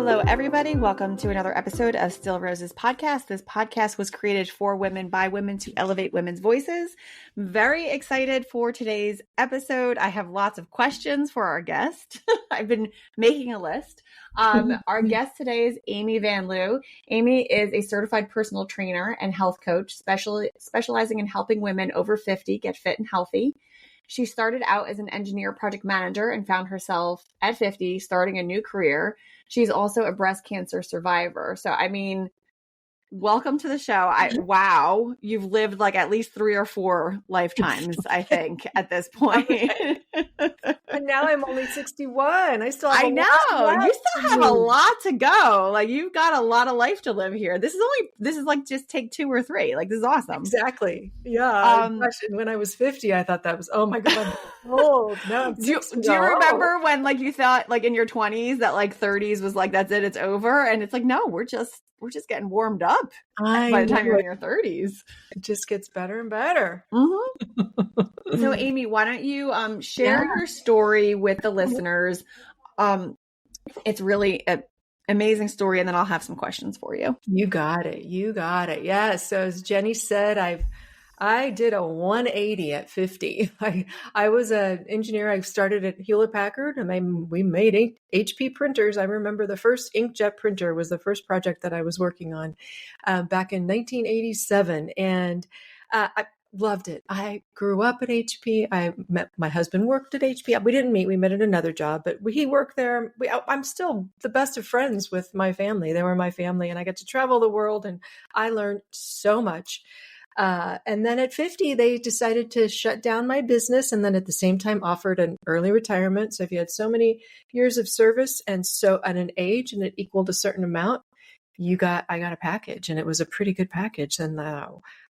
Hello, everybody. Welcome to another episode of Still Roses podcast. This podcast was created for women by women to elevate women's voices. Very excited for today's episode. I have lots of questions for our guest. I've been making a list. Our guest today is Amy Van Liew. Amy is a certified personal trainer and health coach, specializing in helping women over 50 get fit and healthy. She started out as an engineer project manager and found herself at 50 starting a new career. She's also a breast cancer survivor. So, I mean, welcome to the show. Wow, you've lived like at least 3 or 4 lifetimes, I think, at this point. And now I'm only 61. I still have I know. You still have a lot to go. Like, you've got a lot of life to live here. This is like just take 2 or 3. Like, this is awesome. Exactly. Yeah. Gosh, and when I was 50, I thought that was, oh my God, I'm old. No, do you remember when like you thought like in your 20s that like 30s was like, that's it, it's over? And it's like, no, we're just getting warmed up by the time you're in your 30s. It just gets better and better. Mm-hmm. So, Amy, why don't you share your story with the listeners? It's really an amazing story, and then I'll have some questions for you. You got it. Yeah. So as Jenny said, I did a 180 at 50. I was an engineer. I started at Hewlett Packard, and we made HP printers. I remember the first inkjet printer was the first project that I was working on back in 1987, and I loved it. I grew up at HP. My husband worked at HP. We didn't meet. We met at another job, but he worked there. I'm still the best of friends with my family. They were my family, and I got to travel the world, and I learned so much. And then at 50, they decided to shut down my business, and then at the same time offered an early retirement. So if you had so many years of service and so at an age and it equaled a certain amount, I got a package, and it was a pretty good package, and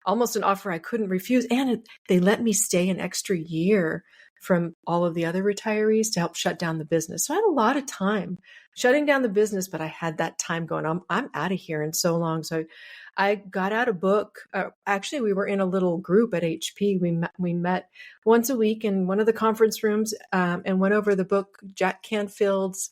almost an offer I couldn't refuse. And they let me stay an extra year from all of the other retirees to help shut down the business. So I had a lot of time shutting down the business, but I had that time going, I'm out of here in so long. So I got out a book. Actually, we were in a little group at HP. We met once a week in one of the conference rooms and went over the book, Jack Canfield's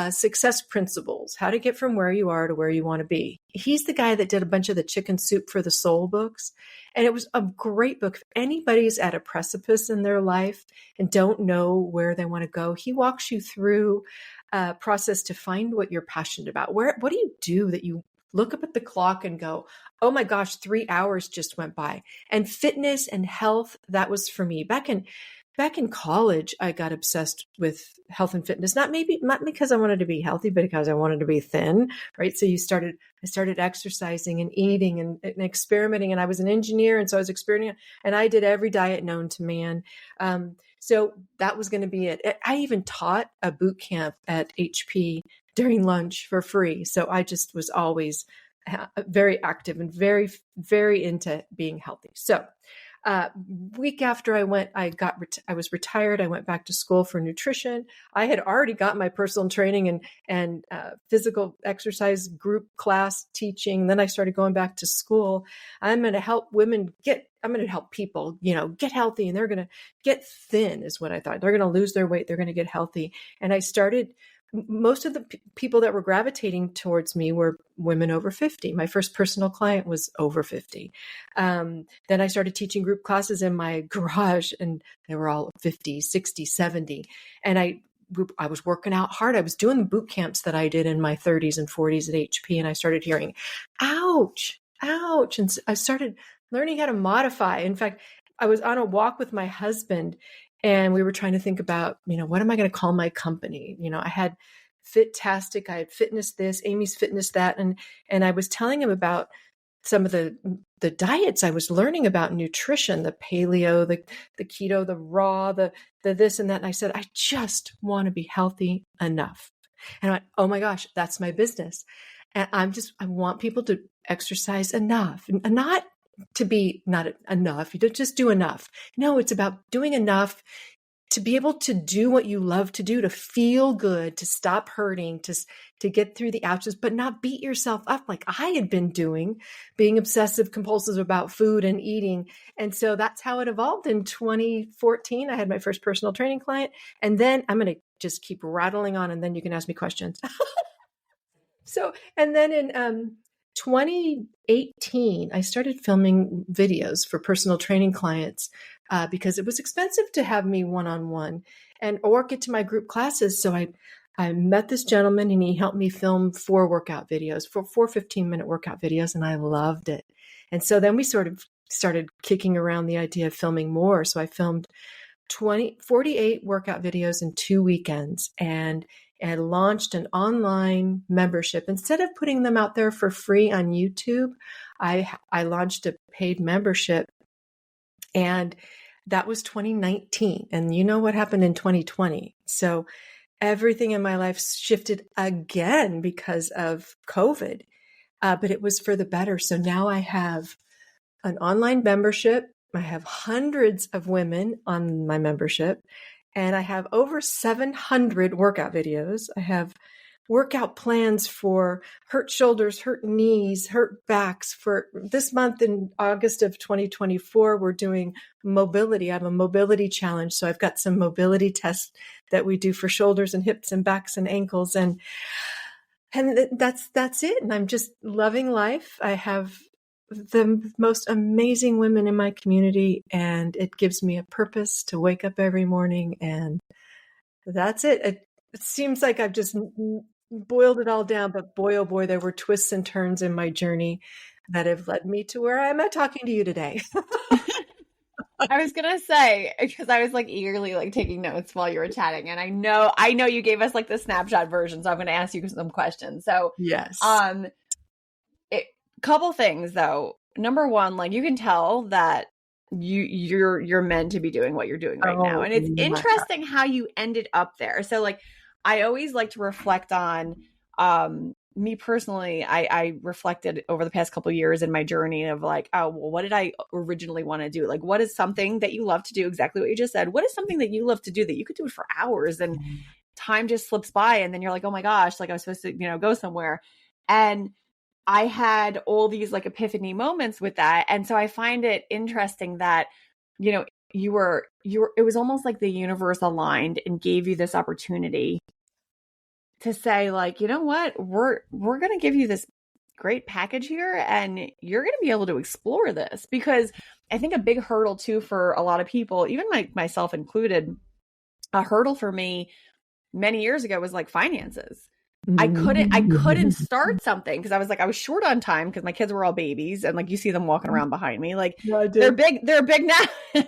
Success Principles, How to Get from Where You Are to Where You Want to Be. He's the guy that did a bunch of the Chicken Soup for the Soul books. And it was a great book. If anybody's at a precipice in their life and don't know where they want to go, he walks you through a process to find what you're passionate about. What do you do that you look up at the clock and go, oh my gosh, 3 hours just went by? And fitness and health, that was for me. Back in college, I got obsessed with health and fitness, not because I wanted to be healthy, but because I wanted to be thin, right? So I started exercising and eating and experimenting, and I was an engineer. And so I was experimenting, and I did every diet known to man. So that was going to be it. I even taught a boot camp at HP during lunch for free. So I just was always very active and very, very into being healthy. So week after I was retired. I went back to school for nutrition. I had already got my personal training and physical exercise group class teaching. Then I started going back to school. I'm going to help people, get healthy, and they're going to get thin is what I thought. They're going to lose their weight. They're going to get healthy. And I started, most of the people that were gravitating towards me were women over 50. My first personal client was over 50. Then I started teaching group classes in my garage, and they were all 50, 60, 70. And I was working out hard. I was doing the boot camps that I did in my 30s and 40s at HP. And I started hearing, ouch. And I started learning how to modify. In fact, I was on a walk with my husband, and we were trying to think about, what am I going to call my company? I had Fit-tastic, I had Fitness this, Amy's Fitness that. And I was telling him about some of the diets I was learning about nutrition, the paleo, the keto, the raw, the this and that. And I said, I just want to be healthy enough. And I went, oh my gosh, that's my business. And I want people to exercise enough, and not to be not enough. You don't just do enough. No, it's about doing enough to be able to do what you love to do, to feel good, to stop hurting, to get through the ouches, but not beat yourself up like I had been doing, being obsessive compulsive about food and eating. And so that's how it evolved. In 2014, I had my first personal training client. And then I'm going to just keep rattling on, and then you can ask me questions. So, and then in 2018, I started filming videos for personal training clients because it was expensive to have me one-on-one and or get to my group classes. So I met this gentleman and he helped me film 4 15-minute workout videos, and I loved it. And so then we sort of started kicking around the idea of filming more. So I filmed 48 workout videos in 2 weekends and launched an online membership. Instead of putting them out there for free on YouTube, I launched a paid membership, and that was 2019. And you know what happened in 2020? So everything in my life shifted again because of COVID, but it was for the better. So now I have an online membership. I have hundreds of women on my membership, and I have over 700 workout videos. I have workout plans for hurt shoulders, hurt knees, hurt backs. For this month in August of 2024, we're doing mobility. I have a mobility challenge. So I've got some mobility tests that we do for shoulders and hips and backs and ankles. And that's it. And I'm just loving life. I have the most amazing women in my community, and it gives me a purpose to wake up every morning. And that's it. It seems like I've just boiled it all down, but boy, oh boy, there were twists and turns in my journey that have led me to where I'm at talking to you today. I was gonna say, because I was like eagerly like taking notes while you were chatting, and I know you gave us like the snapshot version, so I'm gonna ask you some questions. So yes, couple things though. Number one, like you can tell that you're meant to be doing what you're doing right now, and it's interesting how you ended up there. So like I always like to reflect on me personally. I reflected over the past couple of years in my journey of like, oh well, what did I originally want to do? Like, what is something that you love to do? Exactly what you just said. What is something that you love to do that you could do it for hours and time just slips by, and then you're like, oh my gosh, like I was supposed to go somewhere. And I had all these like epiphany moments with that. And so I find it interesting that, you were, it was almost like the universe aligned and gave you this opportunity to say like, you know what, we're going to give you this great package here, and you're going to be able to explore this. Because I think a big hurdle too, for a lot of people, even myself included, a hurdle for me many years ago was like finances. I couldn't start something because I was short on time because my kids were all babies, and like you see them walking around behind me, like they're big now.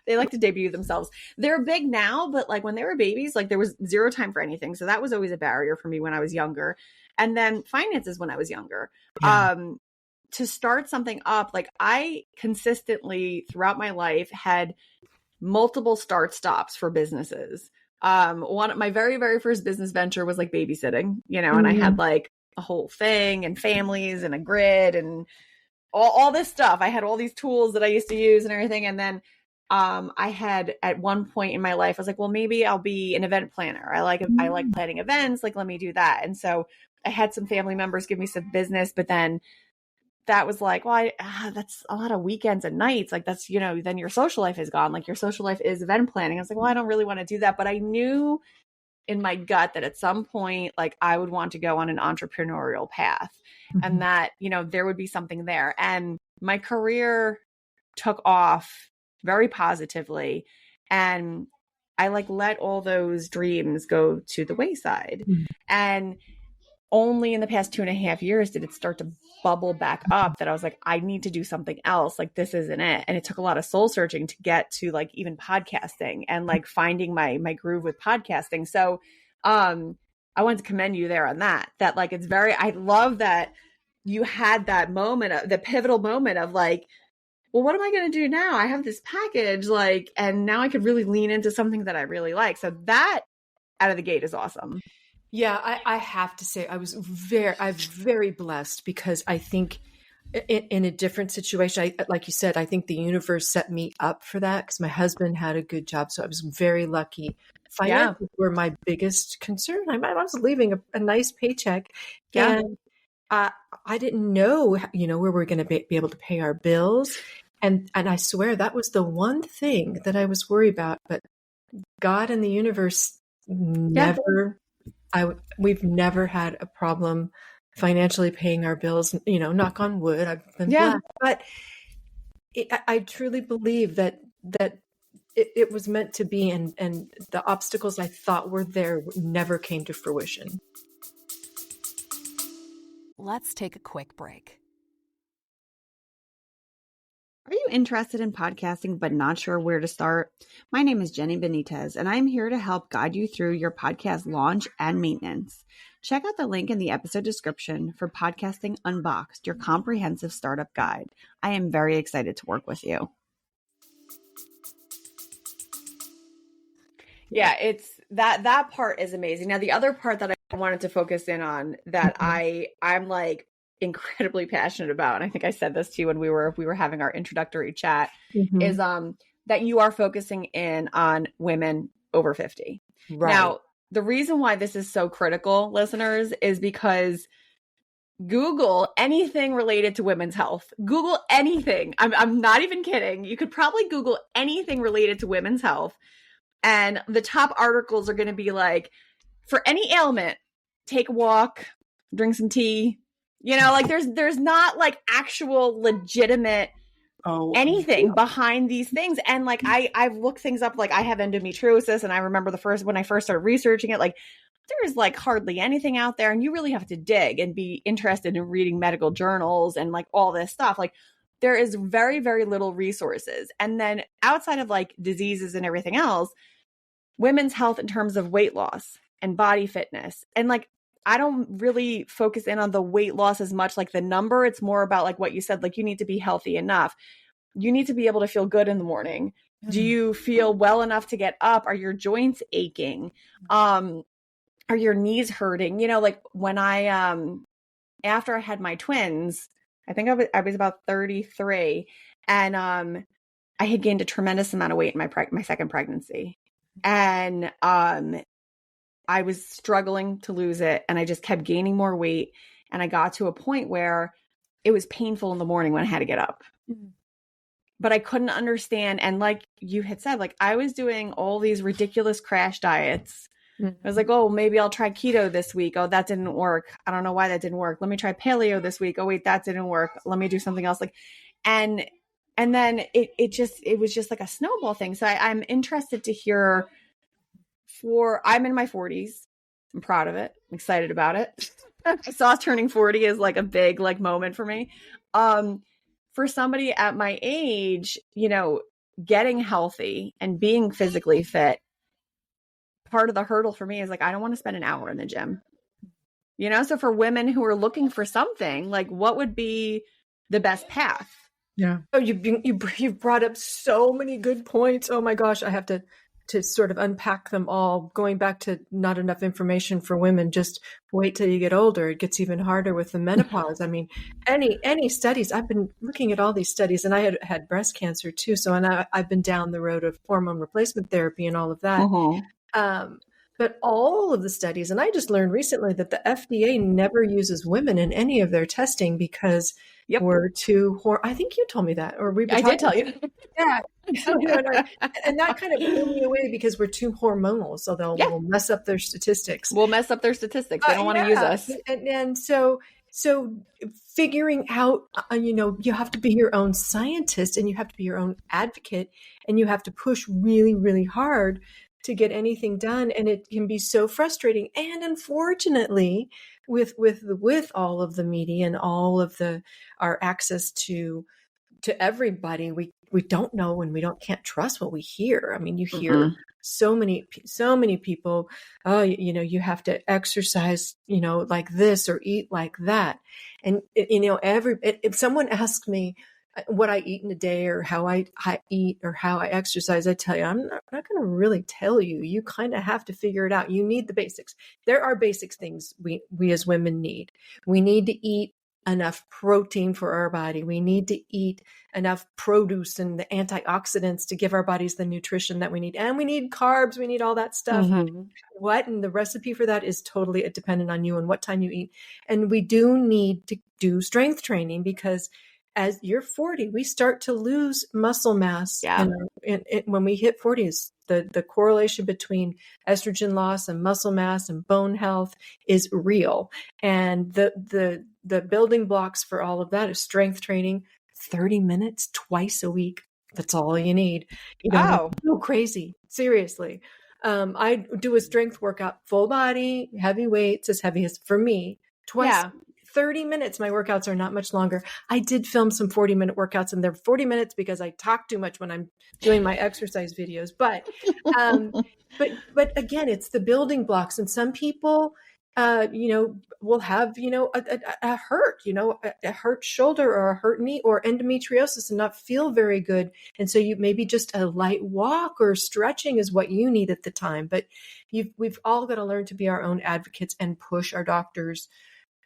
They like to debut themselves. They're big now, but like when they were babies, like there was zero time for anything. So that was always a barrier for me when I was younger. And then finances when I was younger. Yeah. To start something up, like I consistently throughout my life had multiple start stops for businesses. My very, very first business venture was like babysitting, and I had like a whole thing and families and a grid and all this stuff. I had all these tools that I used to use and everything. And then, I had at one point in my life, I was like, well, maybe I'll be an event planner. I like planning events. Like, let me do that. And so I had some family members give me some business, but then that was like, well, that's a lot of weekends and nights. Like that's, then your social life is gone. Like your social life is event planning. I was like, well, I don't really want to do that. But I knew in my gut that at some point, like I would want to go on an entrepreneurial path and that, there would be something there. And my career took off very positively. And I like let all those dreams go to the wayside. And only in the past 2.5 years did it start to bubble back up that I was like, I need to do something else. Like, this isn't it. And it took a lot of soul searching to get to like even podcasting and like finding my groove with podcasting. So, I want to commend you there on that like, I love that you had that moment, the pivotal moment of like, well, what am I going to do now? I have this package, like, and now I could really lean into something that I really like. So that out of the gate is awesome. Yeah, I have to say I'm very blessed because I think in a different situation, like you said, I think the universe set me up for that because my husband had a good job. So I was very lucky. Finances were my biggest concern. I was leaving a nice paycheck. Yeah. And I didn't know, where we were going to be able to pay our bills. And I swear that was the one thing that I was worried about. But God and the universe never... we've never had a problem financially paying our bills, knock on wood, I've been blessed. But I truly believe that it was meant to be, and the obstacles I thought were there never came to fruition. Let's take a quick break. Are you interested in podcasting but not sure where to start? My name is Jenny Benitez, and I'm here to help guide you through your podcast launch and maintenance. Check out the link in the episode description for Podcasting Unboxed, your comprehensive startup guide. I am very excited to work with you. Yeah, it's that part is amazing. Now, the other part that I wanted to focus in on that I'm like incredibly passionate about, and I think I said this to you when we were having our introductory chat, is that you are focusing in on women over 50. Right. Now, the reason why this is so critical, listeners, is because Google anything related to women's health. Google anything. I'm not even kidding. You could probably Google anything related to women's health, and the top articles are going to be like, for any ailment, take a walk, drink some tea. Like there's not like actual legitimate anything behind these things. And like I've looked things up, like I have endometriosis, and I remember when I first started researching it, like there's like hardly anything out there, and you really have to dig and be interested in reading medical journals and like all this stuff. Like there is very, very little resources. And then outside of like diseases and everything else, women's health in terms of weight loss and body fitness, and like I don't really focus in on the weight loss as much, like the number. It's more about like what you said, like you need to be healthy enough. You need to be able to feel good in the morning. Do you feel well enough to get up? Are your joints aching? Are your knees hurting? Like when after I had my twins, I think I was about 33, and I had gained a tremendous amount of weight in my second pregnancy. And I was struggling to lose it, and I just kept gaining more weight. And I got to a point where it was painful in the morning when I had to get up. But I couldn't understand. And like you had said, like I was doing all these ridiculous crash diets. I was like, oh, maybe I'll try keto this week. Oh, that didn't work. I don't know why that didn't work. Let me try paleo this week. Oh, wait, that didn't work. Let me do something else. Like, and then it was just like a snowball thing. So I'm interested to hear. I'm in my 40s. I'm proud of it. I'm excited about it. I saw turning 40 as like a big like moment for me. For somebody at my age, getting healthy and being physically fit, part of the hurdle for me is like, I don't want to spend an hour in the gym. So for women who are looking for something, like what would be the best path? Yeah. Oh, you've brought up so many good points. Oh my gosh, I have to sort of unpack them all. Going back to not enough information for women, just wait till you get older. It gets even harder with the menopause. I mean, any studies, I've been looking at all these studies, and I had breast cancer too. So, and I've been down the road of hormone replacement therapy and all of that. But all of the studies, and I just learned recently that the FDA never uses women in any of their testing because we're too, I think you told me that, or I did tell you. Yeah. And that kind of blew me away because we're too hormonal. So we'll mess up their statistics. We'll mess up their statistics. They don't want to use us. And so figuring out, you have to be your own scientist, and you have to be your own advocate, and you have to push really, really hard to get anything done. And it can be so frustrating. And unfortunately, with all of the media and all of our access to everybody, we don't know, and can't trust what we hear. I mean, you hear so many people, oh, you have to exercise, like this, or eat like that. And, if someone asks me what I eat in a day, or how I eat, or how I exercise, I tell you, I'm not going to really tell you. You kind of have to figure it out. You need the basics. There are basic things we as women need. We need to eat enough protein for our body. We need to eat enough produce and the antioxidants to give our bodies the nutrition that we need. And we need carbs. We need all that stuff. And the recipe for that is totally dependent on you and what time you eat. And we do need to do strength training, because as you're 40, we start to lose muscle mass. Yeah. And when we hit 40s, the correlation between estrogen loss and muscle mass and bone health is real. And the building blocks for all of that is strength training, 30 minutes twice a week. That's all you need. You don't have to go crazy. Seriously. I do a strength workout, full body, heavy weights, as heavy as for me, twice. 30 minutes. My workouts are not much longer. I did film some 40-minute workouts, and they're 40 minutes because I talk too much when I'm doing my exercise videos. But again, it's the building blocks. And some people, will have, a hurt, a hurt shoulder or a hurt knee or endometriosis and not feel very good. And so you maybe just a light walk or stretching is what you need at the time. But we've all got to learn to be our own advocates and push our doctors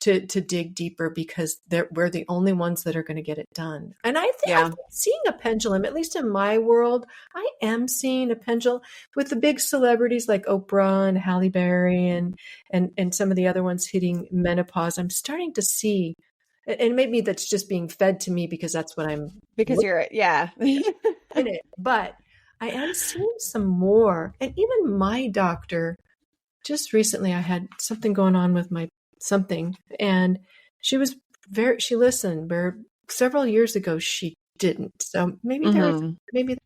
to dig deeper, because we're the only ones that are going to get it done. And I think I'm seeing a pendulum, at least in my world. I am seeing a pendulum with the big celebrities like Oprah and Halle Berry and some of the other ones hitting menopause. I'm starting to see, and maybe that's just being fed to me because that's what I'm. Because you're in it. But I am seeing some more. And even my doctor, just recently I had something going on with my and she listened, where several years ago she didn't. So maybe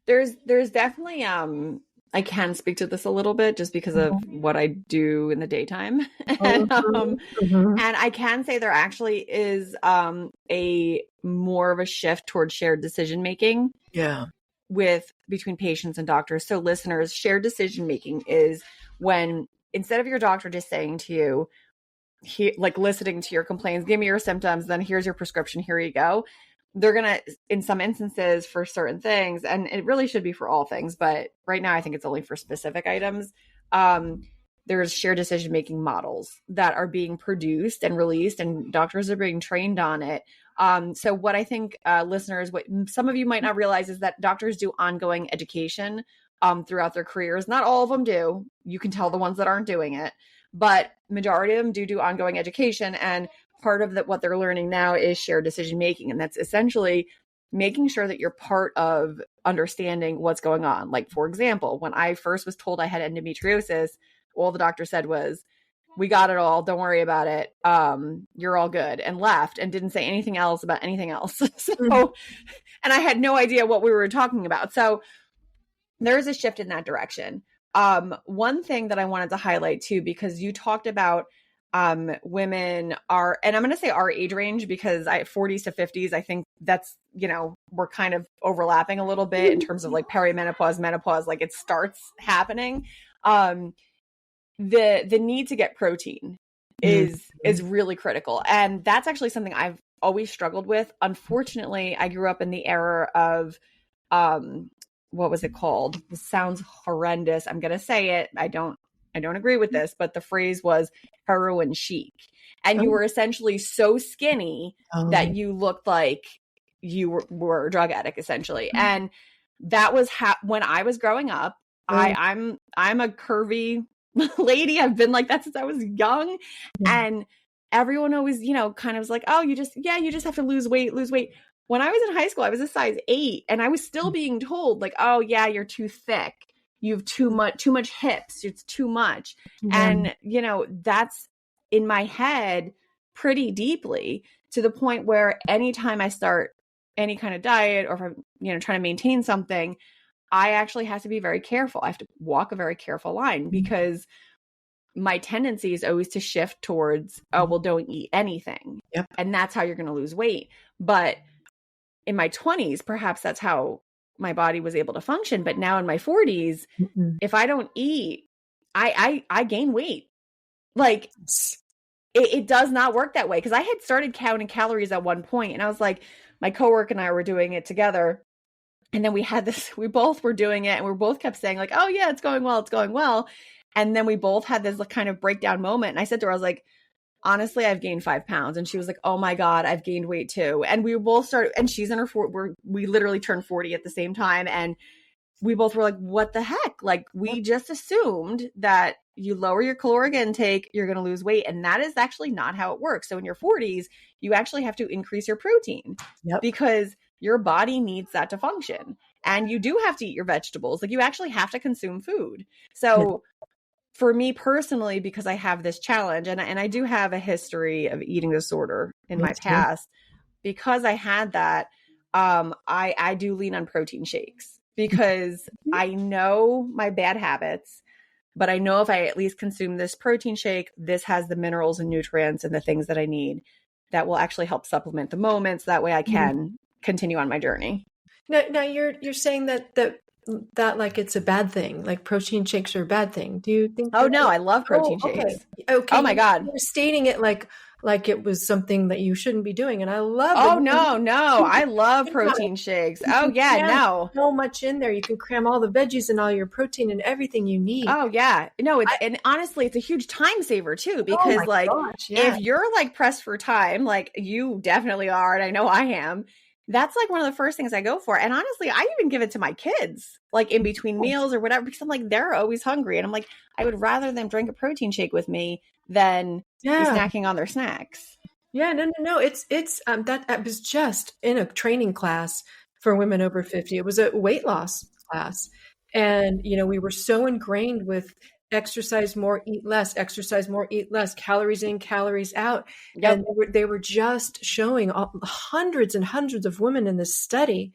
there's definitely I can speak to this a little bit just because of what I do in the daytime. And I can say there actually is a more of a shift towards shared decision making. Yeah. Between patients and doctors. So listeners, shared decision making is when, instead of your doctor just saying to you, listening to your complaints, give me your symptoms, then here's your prescription, here you go. They're going to, in some instances for certain things, and it really should be for all things, but right now I think it's only for specific items. There's shared decision-making models that are being produced and released, and doctors are being trained on it. So what I think listeners, what some of you might not realize is that doctors do ongoing education throughout their careers. Not all of them do. You can tell the ones that aren't doing it. But majority of them do ongoing education. And part of what they're learning now is shared decision making. And that's essentially making sure that you're part of understanding what's going on. Like, for example, when I first was told I had endometriosis, all the doctor said was, we got it all. Don't worry about it. You're all good, and left and didn't say anything else about anything else. And I had no idea what we were talking about. So there is a shift in that direction. One thing that I wanted to highlight too, because you talked about women are, and I'm going to say our age range because 40s to 50s, I think that's, we're kind of overlapping a little bit in terms of like perimenopause, menopause, like it starts happening. The need to get protein is really critical. And that's actually something I've always struggled with. Unfortunately, I grew up in the era of, what was it called? This sounds horrendous. I'm going to say it. I don't agree with this, but the phrase was heroin chic. And you were essentially so skinny that you looked like you were a drug addict, essentially. And that was when I was growing up. I'm a curvy lady. I've been like that since I was young. And everyone always, kind of was like, oh, you just have to lose weight. When I was in high school, I was a size 8, and I was still being told like, oh yeah, you're too thick. You have too much hips. It's too much. And, that's in my head pretty deeply, to the point where anytime I start any kind of diet, or if I'm, trying to maintain something, I actually have to be very careful. I have to walk a very careful line, because my tendency is always to shift towards, oh, well, don't eat anything. Yep. And that's how you're going to lose weight. But in my 20s, perhaps that's how my body was able to function. But now in my 40s, if I don't eat, I gain weight. Like it does not work that way. Cause I had started counting calories at one point, and I was like, my coworker and I were doing it together. And then we both were doing it, and we both kept saying like, oh yeah, it's going well. And then we both had this kind of breakdown moment. And I said to her, I was like, honestly, I've gained 5 pounds. And she was like, oh my God, I've gained weight too. And we both started, and she's in her we literally turned 40 at the same time. And we both were like, what the heck? Like, we just assumed that you lower your caloric intake, you're going to lose weight. And that is actually not how it works. So in your 40s, you actually have to increase your protein because your body needs that to function. And you do have to eat your vegetables. Like, you actually have to consume food. So for me personally, because I have this challenge and I do have a history of eating disorder in my past, because I had that, I do lean on protein shakes because I know my bad habits, but I know if I at least consume this protein shake, this has the minerals and nutrients and the things that I need that will actually help supplement the moments. That way I can continue on my journey. Now you're saying that like it's a bad thing, like protein shakes are a bad thing. Do you think? Oh no, I love protein shakes. Okay. Oh my God. You're stating it like it was something that you shouldn't be doing. And I love it. Oh no. I love protein shakes. Oh yeah, no. So much in there. You can cram all the veggies and all your protein and everything you need. Oh yeah. No, and honestly, it's a huge time saver too, because if you're like pressed for time, like you definitely are, and I know I am, that's like one of the first things I go for. And honestly, I even give it to my kids, like in between meals or whatever, because I'm like, they're always hungry. And I'm like, I would rather them drink a protein shake with me than be snacking on their snacks. Yeah, no. It's that I was just in a training class for women over 50. It was a weight loss class. And, we were so ingrained with exercise more, eat less, calories in, calories out. Yep. And they were just showing hundreds and hundreds of women in this study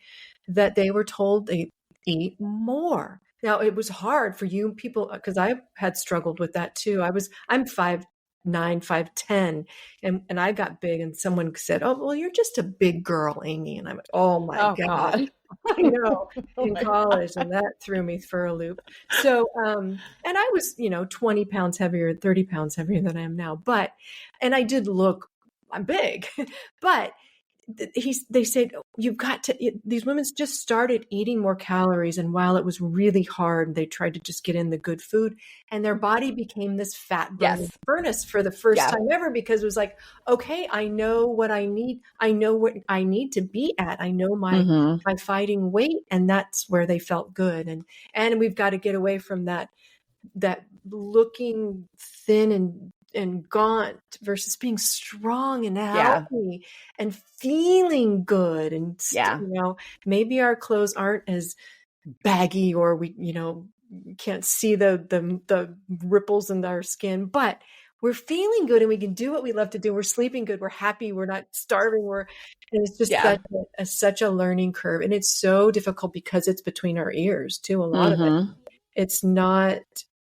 that they were told they eat more. Now, it was hard for you people because I had struggled with that too. I'm 5'9", 5'10", and I got big, and someone said, "Oh, well, you're just a big girl, Amy." And I'm like, "Oh my God. I know, in college, and that threw me for a loop. So, and I was, 20 pounds heavier, 30 pounds heavier than I am now, and I did look, I'm big, but they said, you've got to, these women just started eating more calories. And while it was really hard, they tried to just get in the good food, and their body became this fat burning furnace for the first time ever, because it was like, okay, I know what I need. I know what I need to be at. I know my fighting weight. And that's where they felt good. And we've got to get away from that looking thin and gaunt versus being strong and healthy and feeling good. And, maybe our clothes aren't as baggy, or we, can't see the ripples in our skin, but we're feeling good and we can do what we love to do. We're sleeping good. We're happy. We're not starving. And it's just such a learning curve. And it's so difficult because it's between our ears too. A lot of it.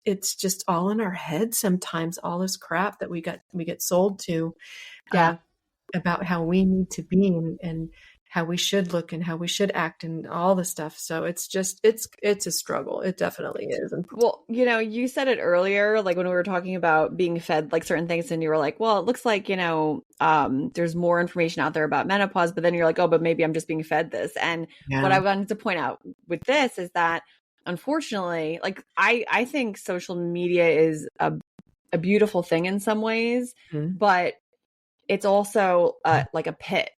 It's just all in our head sometimes, all this crap that we get sold to about how we need to be and how we should look and how we should act and all the stuff. So it's a struggle. It definitely is. Well, you said it earlier, like when we were talking about being fed like certain things, and you were like, well, it looks like, there's more information out there about menopause, but then you're like, oh, but maybe I'm just being fed this. And what I wanted to point out with this is that, unfortunately, like I think social media is a beautiful thing in some ways, but it's also like a pit.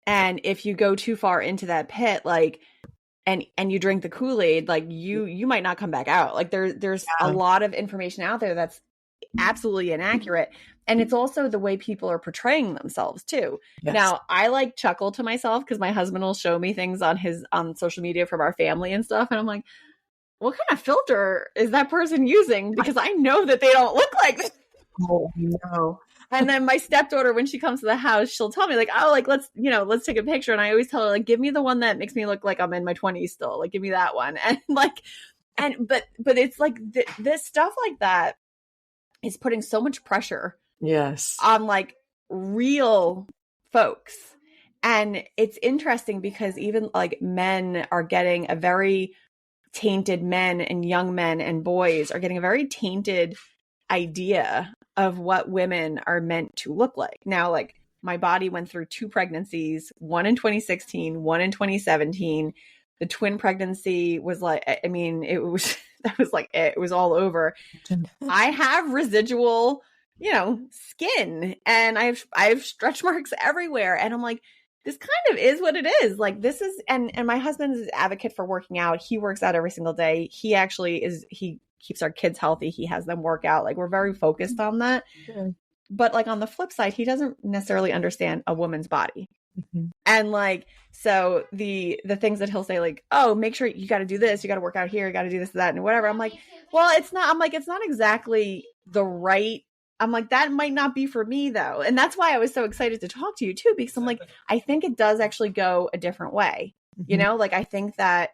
And if you go too far into that pit, like, and you drink the Kool-Aid, like you might not come back out. Like there's a lot of information out there that's absolutely inaccurate. And it's also the way people are portraying themselves too. Yes. Now, I like chuckle to myself because my husband will show me things on social media from our family and stuff. And I'm like, what kind of filter is that person using? Because I know that they don't look like this. Oh, no. And then my stepdaughter, when she comes to the house, she'll tell me like, oh, like, let's take a picture. And I always tell her, like, give me the one that makes me look like I'm in my 20s still. Like, give me that one. And like, but it's like this stuff like that is putting so much pressure on like real folks. And it's interesting because even like men are getting a very tainted, men and young men and boys are getting a very tainted idea of what women are meant to look like. Now, like my body went through 2 pregnancies, one in 2016, one in 2017. The twin pregnancy was like, I mean, it was all over. I have residual, skin, and I have stretch marks everywhere. And I'm like, this kind of is what it is. Like this is, and my husband is an advocate for working out. He works out every single day. He actually is, he keeps our kids healthy. He has them work out. Like we're very focused on that. Yeah. But like on the flip side, he doesn't necessarily understand a woman's body. Mm-hmm. And like, so the things that he'll say like, oh, make sure you got to do this. You got to work out here. You got to do this, that, and whatever. I'm like, well, it's not, I'm like, it's not exactly the right, I'm like, that might not be for me though. And that's why I was so excited to talk to you too, because I'm like, I think it does actually go a different way. Mm-hmm. You know, like I think that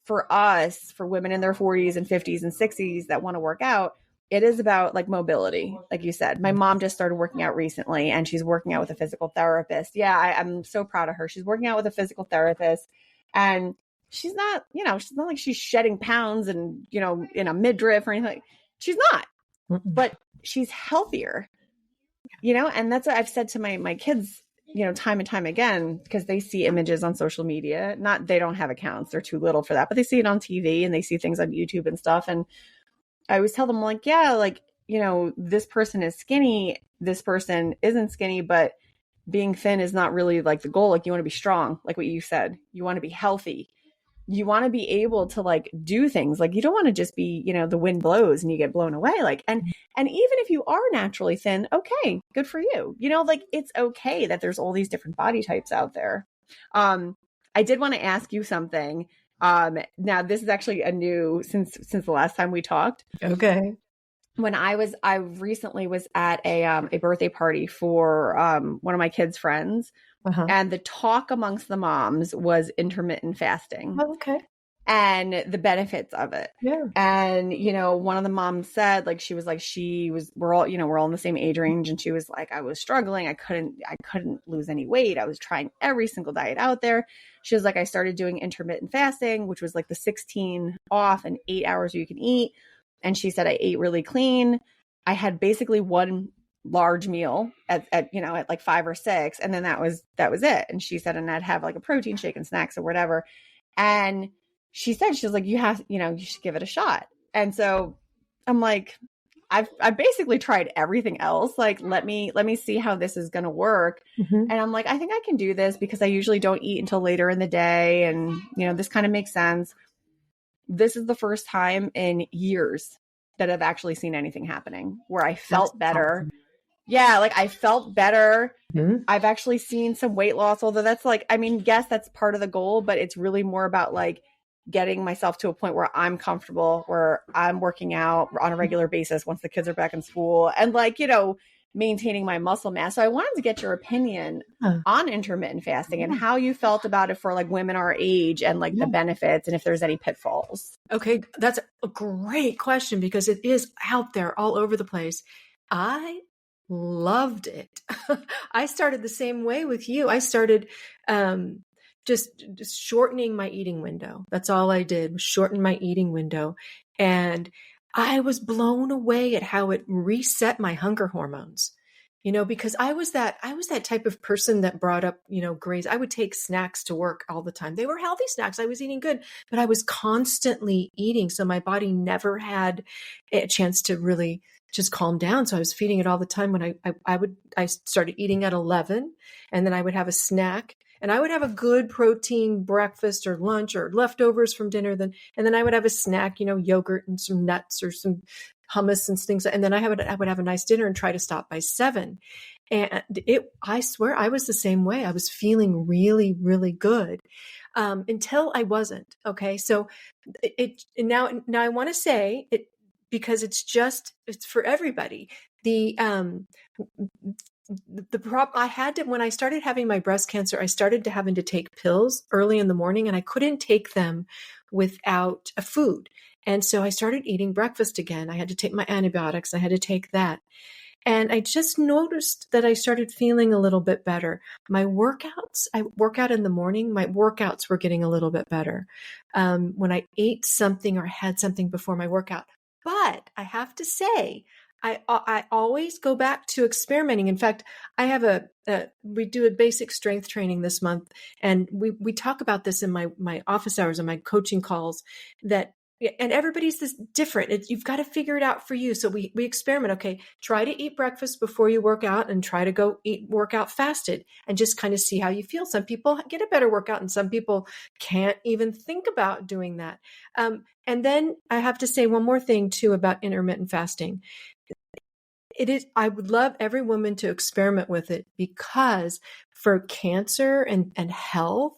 for us, for women in their 40s and 50s and 60s that want to work out, it is about like mobility. Like you said, my mom just started working out recently and she's working out with a physical therapist. Yeah, I'm so proud of her. She's working out with a physical therapist and she's not, you know, she's not like she's shedding pounds and, you know, in a midriff or anything. She's not, but she's healthier, you know? And that's what I've said to my kids, you know, time and time again, because they see images on social media. Not, they don't have accounts. They're too little for that, but they see it on TV and they see things on YouTube and stuff. And I always tell them like, yeah, like, you know, this person is skinny. This person isn't skinny, but being thin is not really like the goal. Like you want to be strong, like what you said, you want to be healthy. You want to be able to like do things. Like you don't want to just be, you know, the wind blows and you get blown away. Like, and even if you are naturally thin, okay, good for you. You know, like it's okay that there's all these different body types out there. I did want to ask you something. Now this is actually a new, since the last time we talked. Okay. When I recently was at a birthday party for one of my kids' friends. Uh-huh. And the talk amongst the moms was intermittent fasting. Oh, okay. And the benefits of it. Yeah. And, you know, one of the moms said, like, we're all in the same age range. And she was like, I was struggling. I couldn't lose any weight. I was trying every single diet out there. She was like, I started doing intermittent fasting, which was like the 16 off and 8 hours you can eat. And she said, I ate really clean. I had basically one large meal at like 5 or 6. And then that was it. And she said, and I'd have like a protein shake and snacks or whatever. And she said, she was like, you should give it a shot. And so I'm like, I've basically tried everything else. Like, let me see how this is going to work. Mm-hmm. And I'm like, I think I can do this because I usually don't eat until later in the day. And, you know, this kind of makes sense. This is the first time in years that I've actually seen anything happening where I felt better. Awesome. Yeah, like I felt better. Mm-hmm. I've actually seen some weight loss, although that's like, I mean, yes, that's part of the goal, but it's really more about like getting myself to a point where I'm comfortable, where I'm working out on a regular basis once the kids are back in school and like, you know, maintaining my muscle mass. So I wanted to get your opinion on intermittent fasting and how you felt about it for like women our age and like the benefits and if there's any pitfalls. Okay. That's a great question because it is out there all over the place. I loved it. I started the same way with you. I started just shortening my eating window. That's all I did was shorten my eating window. And I was blown away at how it reset my hunger hormones, you know, because I was that type of person that brought up, you know, grains. I would take snacks to work all the time. They were healthy snacks. I was eating good, but I was constantly eating. So my body never had a chance to really just calm down. So I was feeding it all the time. When I started eating at 11 and then I would have a snack and I would have a good protein breakfast or lunch or leftovers from dinner. And then I would have a snack, you know, yogurt and some nuts or some hummus and things. And then I would have a nice dinner and try to stop by 7. And I swear I was the same way. I was feeling really, really good until I wasn't. Okay. So now I want to say it, because it's for everybody. The problem I had to, when I started having my breast cancer, I started having to take pills early in the morning and I couldn't take them without a food. And so I started eating breakfast again. I had to take my antibiotics. I had to take that. And I just noticed that I started feeling a little bit better. My workouts, I work out in the morning. My workouts were getting a little bit better. When I ate something or had something before my workout. But I have to say, I always go back to experimenting. In fact, I have we do a basic strength training this month, and we talk about this in my office hours and my coaching calls, that and everybody's this different. You've got to figure it out for you. So we experiment. Okay, try to eat breakfast before you work out and try to work out fasted and just kind of see how you feel. Some people get a better workout and some people can't even think about doing that. And then I have to say one more thing too about intermittent fasting. I would love every woman to experiment with it, because for cancer and health,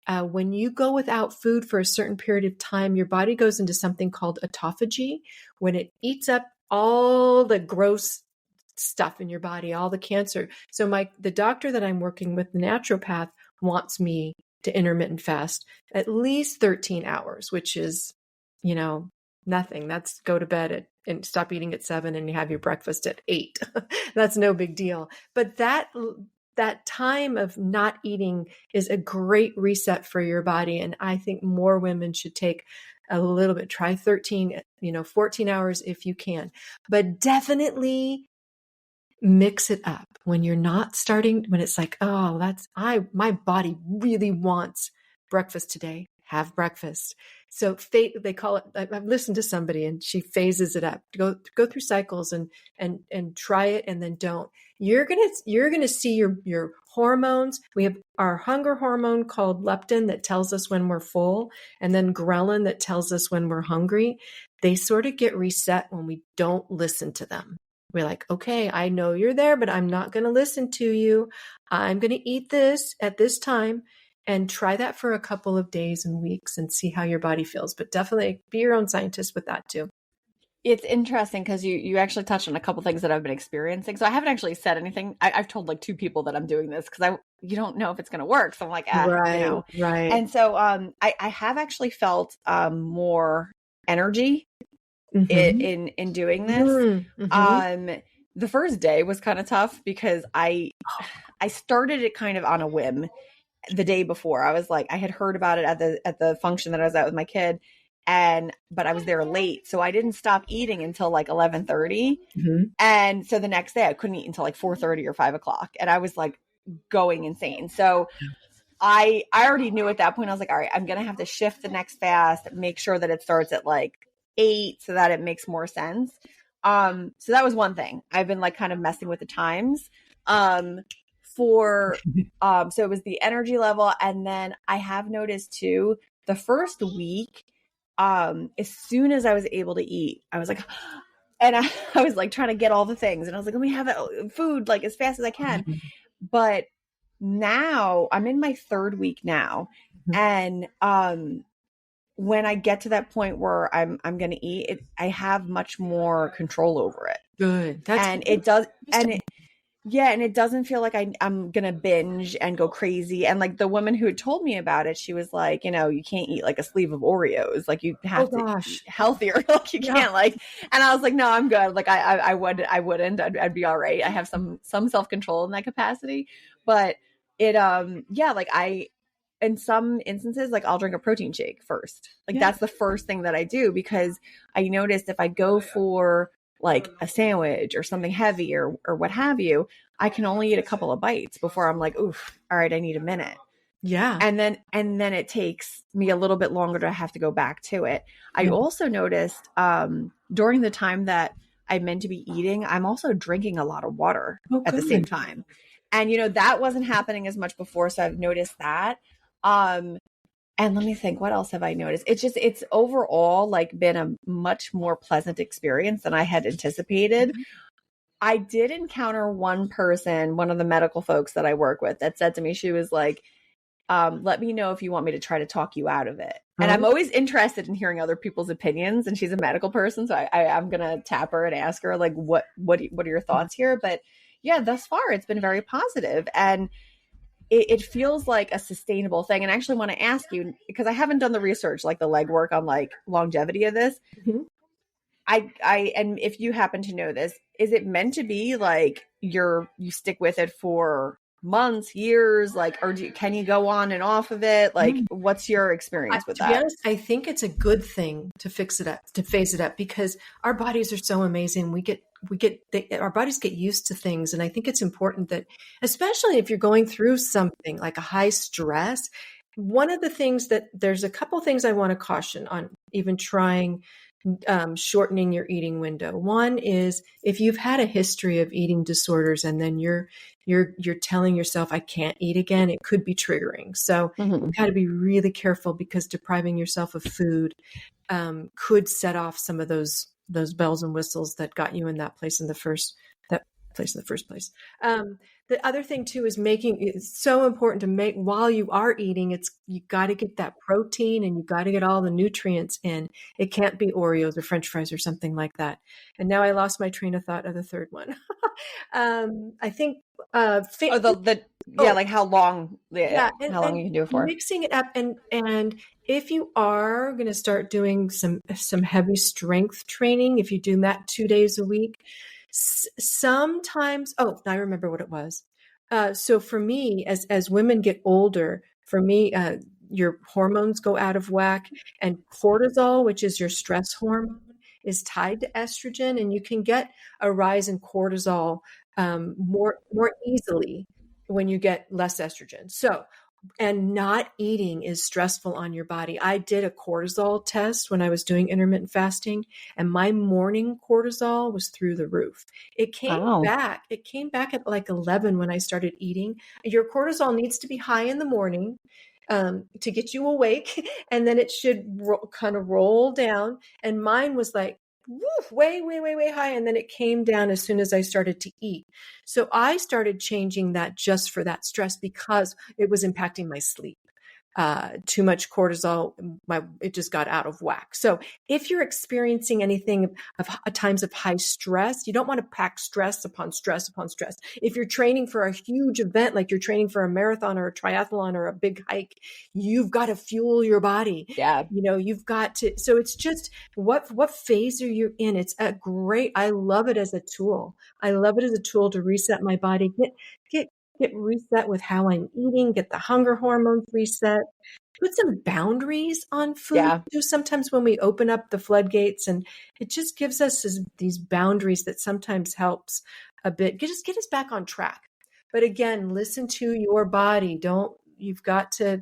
when you go without food for a certain period of time, your body goes into something called autophagy, when it eats up all the gross stuff in your body, all the cancer. So the doctor that I'm working with, the naturopath, wants me to intermittent fast at least 13 hours, which is, nothing. That's go to bed and stop eating at 7 and you have your breakfast at 8. That's no big deal. But that time of not eating is a great reset for your body. And I think more women should take a little bit, try 13, 14 hours if you can, but definitely mix it up when you're not starting, when it's like, oh, my body really wants breakfast today. Have breakfast. So they call it, I've listened to somebody and she phases it up, go through cycles and try it and then don't. You're going to see your hormones. We have our hunger hormone called leptin that tells us when we're full, and then ghrelin that tells us when we're hungry. They sort of get reset when we don't listen to them. We're like, okay, I know you're there, but I'm not going to listen to you. I'm going to eat this at this time. And try that for a couple of days and weeks and see how your body feels. But definitely be your own scientist with that too. It's interesting because you actually touched on a couple things that I've been experiencing. So I haven't actually said anything. I've told like 2 people that I'm doing this because you don't know if it's going to work. So I'm like, right. And so I have actually felt more energy in doing this. Mm-hmm. The first day was kind of tough because I started it kind of on a whim. The day before, I was like, I had heard about it at the function that I was at with my kid, but I was there late, so I didn't stop eating until like 11:30, and so the next day I couldn't eat until like 4:30 or 5:00, and I was like going insane. So I already knew at that point, I was like, all right, I'm gonna have to shift the next fast, make sure that it starts at like 8 so that it makes more sense. So that was one thing. I've been like kind of messing with the times. So it was the energy level. And then I have noticed too, the first week, as soon as I was able to eat, I was like, and I was like trying to get all the things. And I was like, let me have food like as fast as I can. But now I'm in my 3rd week now. And, when I get to that point where I'm going to eat, I have much more control over it. Good. It doesn't feel like I'm going to binge and go crazy. And like the woman who had told me about it, she was like, you can't eat like a sleeve of Oreos. Like you have to eat healthier. Like you can't like, and I was like, no, I'm good. Like I wouldn't, I'd be all right. I have some self-control in that capacity, but in some instances, like I'll drink a protein shake first. Like that's the first thing that I do, because I noticed if I go for like a sandwich or something heavy or what have you, I can only eat a couple of bites before I'm like, oof, all right, I need a minute. Yeah. And then it takes me a little bit longer to have to go back to it. I also noticed during the time that I'm meant to be eating, I'm also drinking a lot of water at the same time. And, that wasn't happening as much before. So I've noticed that. And let me think, what else have I noticed? It's overall like been a much more pleasant experience than I had anticipated. I did encounter one person, one of the medical folks that I work with, that said to me, she was like, let me know if you want me to try to talk you out of it. And I'm always interested in hearing other people's opinions. And she's a medical person. So I'm going to tap her and ask her like, what are your thoughts here? But yeah, thus far it's been very positive. And it feels like a sustainable thing. And I actually want to ask you, because I haven't done the research, like the legwork on like longevity of this. And if you happen to know this, is it meant to be like you stick with it for months, years, like, or can you go on and off of it? Like, what's your experience with that? To be honest, I think it's a good thing to phase it up, because our bodies are so amazing. Our bodies get used to things. And I think it's important that, especially if you're going through something like a high stress, one of the things that there's a couple things I want to caution on even trying shortening your eating window. One is if you've had a history of eating disorders and then you're telling yourself, I can't eat again, it could be triggering. So you've got to be really careful, because depriving yourself of food could set off some of those bells and whistles that got you in that place in the first place. The other thing too is it's so important to make while you are eating. You got to get that protein and you got to get all the nutrients in. It can't be Oreos or French fries or something like that. And now I lost my train of thought of the third one. I think like how long how long you can do it for. Mixing it up, and if you are going to start doing some heavy strength training, if you do that 2 days a week, sometimes, I remember what it was. So for me, as women get older, for me, your hormones go out of whack, and cortisol, which is your stress hormone, is tied to estrogen, and you can get a rise in cortisol more easily when you get less estrogen. So, and not eating is stressful on your body. I did a cortisol test when I was doing intermittent fasting, and my morning cortisol was through the roof. It came back. It came back at like 11 when I started eating. Your cortisol needs to be high in the morning to get you awake, and then it should kind of roll down. And mine was like, woof, way, way, way, way high. And then it came down as soon as I started to eat. So I started changing that just for that stress, because it was impacting my sleep. Too much cortisol, it just got out of whack. So if you're experiencing anything of times of high stress, you don't want to pack stress upon stress upon stress. If you're training for a huge event, like you're training for a marathon or a triathlon or a big hike, you've got to fuel your body. Yeah. You've got to, so it's just what phase are you in? It's I love it as a tool. I love it as a tool to reset my body, get reset with how I'm eating, get the hunger hormones reset, put some boundaries on food. Yeah. Sometimes when we open up the floodgates, and it just gives us these boundaries that sometimes helps a bit, get us back on track. But again, listen to your body. You've got to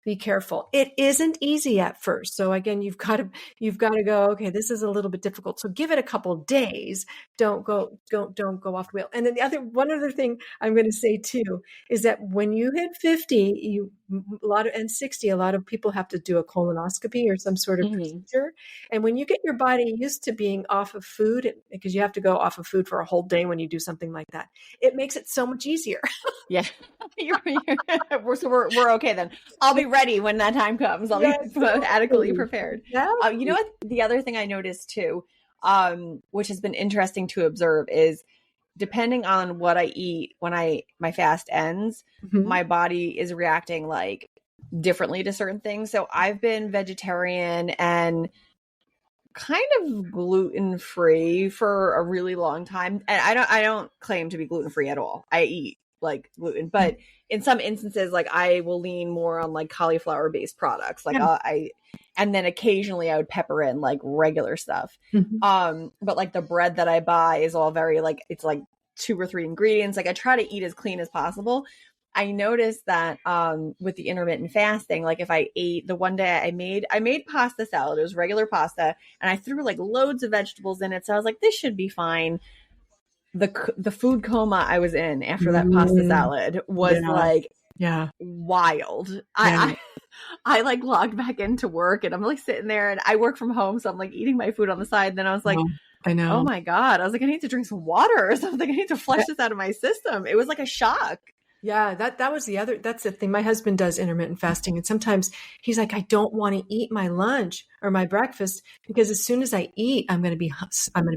be careful. It isn't easy at first. So again, you've got to go, okay, this is a little bit difficult. So give it a couple of days. Don't go off the wheel. And then one other thing I'm going to say too, is that when you hit 50, and 60, a lot of people have to do a colonoscopy or some sort of procedure. And when you get your body used to being off of food, because you have to go off of food for a whole day when you do something like that, it makes it so much easier. Yeah. We're okay then. I'll be ready when that time comes. I'll be adequately prepared. Yeah. You know what? The other thing I noticed too, which has been interesting to observe, is depending on what I eat when my fast ends, my body is reacting like differently to certain things. So I've been vegetarian and kind of gluten-free for a really long time. And I don't claim to be gluten-free at all. I eat like gluten, but in some instances, like I will lean more on like cauliflower based products. Like and then occasionally I would pepper in like regular stuff. But like the bread that I buy is all very like, it's like 2 or 3 ingredients. Like I try to eat as clean as possible. I noticed that with the intermittent fasting, like if I ate, the one day I made pasta salad, it was regular pasta, and I threw like loads of vegetables in it. So I was like, this should be fine. The food coma I was in after that pasta salad was wild. I like logged back into work, and I'm like sitting there, and I work from home, so I'm like eating my food on the side. Then I was like, I know. Oh my God. I was like, I need to drink some water or something. I need to flush this out of my system. It was like a shock. Yeah, that's the thing. My husband does intermittent fasting, and sometimes he's like, I don't want to eat my lunch or my breakfast, because as soon as I eat, I'm going to be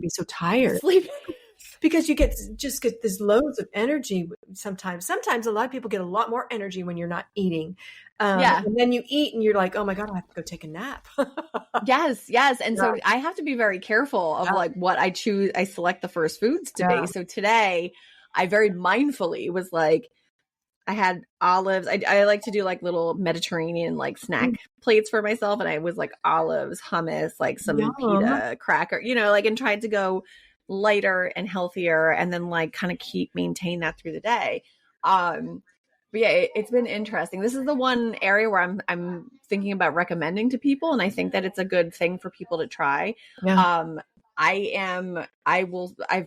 so tired. Sleep. Because you get this loads of energy sometimes. Sometimes a lot of people get a lot more energy when you're not eating. And then you eat and you're like, oh my God, I have to go take a nap. Yes. And so I have to be very careful of like what I choose. I select the first foods to be. So today I very mindfully was like, I had olives. I like to do like little Mediterranean like snack plates for myself. And I was like olives, hummus, like some pita cracker, like, and tried to go lighter and healthier, and then like kind of maintain that through the day. But But yeah, it's been interesting. This is the one area where I'm thinking about recommending to people, and I think that it's a good thing for people to try. Yeah. I've